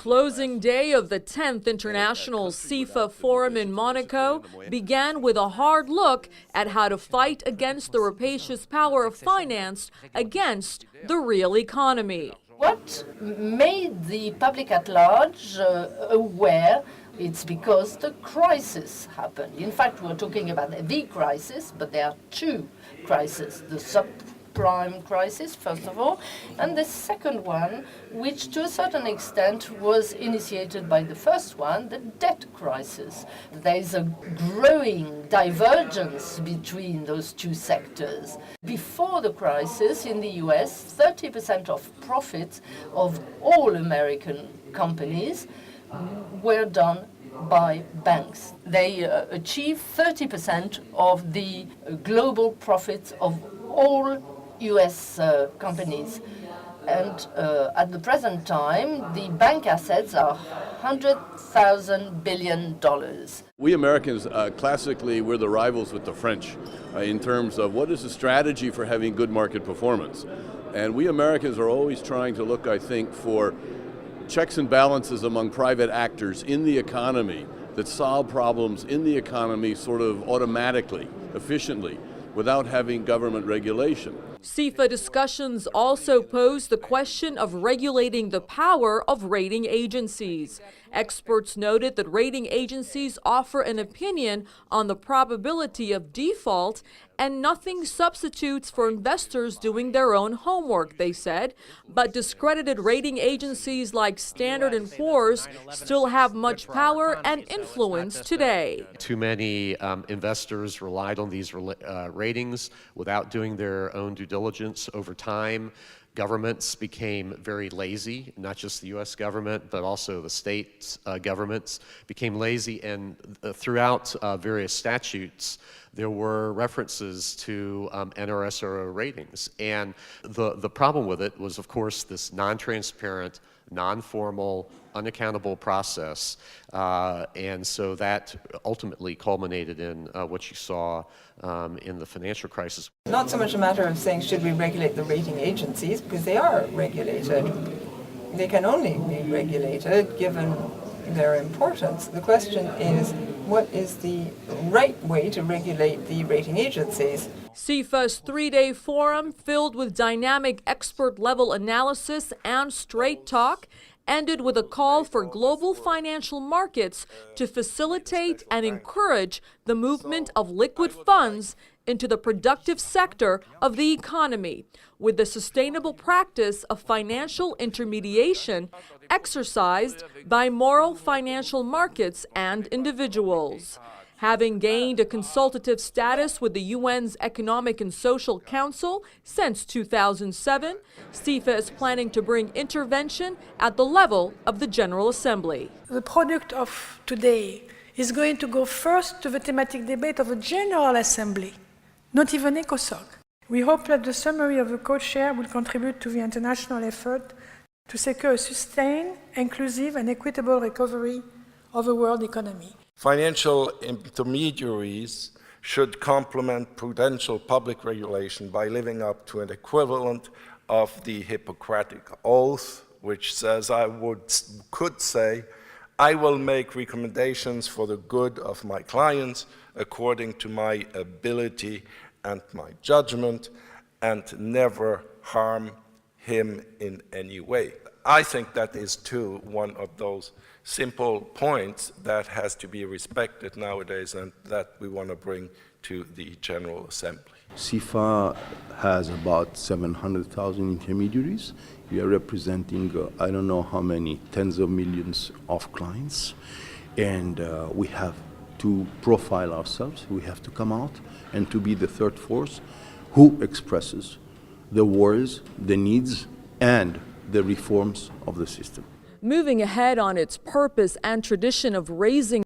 closing day of the 10th International CIFA Forum in Monaco began with a hard look at how to fight against the rapacious power of finance against the real economy. What made the public at large aware? It's because the crisis happened. In fact, we're talking about the crisis, but there are two crises. The subprime crisis, first of all, and the second one, which to a certain extent was initiated by the first one, the debt crisis. There is a growing divergence between those two sectors. Before the crisis in the US, 30% of profits of all American companies were done by banks. They achieve 30% of the global profits of all US companies. And at the present time, the bank assets are $100,000 billion. We Americans, classically, we're the rivals with the French in terms of what is the strategy for having good market performance. And we Americans are always trying to look, I think, for checks and balances among private actors in the economy that solve problems in the economy sort of automatically, efficiently, without having government regulation. CIFA discussions also pose the question of regulating the power of rating agencies. Experts noted that rating agencies offer an opinion on the probability of default, and nothing substitutes for investors doing their own homework, they said. But discredited rating agencies like Standard & Poor's still have much power and influence today. Too many investors relied on these ratings without doing their own due diligence over time. Governments became very lazy, not just the US government, but also the state governments became lazy, and throughout various statutes, there were references to NRSRO ratings. And the problem with it was, of course, this non-transparent, non-formal, unaccountable process, and so that ultimately culminated in what you saw in the financial crisis. Not so much a matter of saying should we regulate the rating agencies, because they are regulated. They can only be regulated given their importance. The question is, what is the right way to regulate the rating agencies? CIFA's three-day forum, filled with dynamic expert-level analysis and straight talk, ended with a call for global financial markets to facilitate and encourage the movement of liquid funds into the productive sector of the economy, with the sustainable practice of financial intermediation exercised by moral financial markets and individuals. Having gained a consultative status with the UN's Economic and Social Council since 2007, CIFA is planning to bring intervention at the level of the General Assembly. The product of today is going to go first to the thematic debate of the General Assembly, not even ECOSOC. We hope that the summary of the co-chair will contribute to the international effort to secure a sustained, inclusive and equitable recovery of the world economy. Financial intermediaries should complement prudential public regulation by living up to an equivalent of the Hippocratic Oath, which says, could say, I will make recommendations for the good of my clients according to my ability and my judgment, and never harm him in any way. I think that is, too, one of those simple points that has to be respected nowadays and that we want to bring to the General Assembly. CIFA has about 700,000 intermediaries. We are representing, I don't know how many, tens of millions of clients. And we have to profile ourselves. We have to come out and to be the third force who expresses the worries, the needs, and the reforms of the system. Moving ahead on its purpose and tradition of raising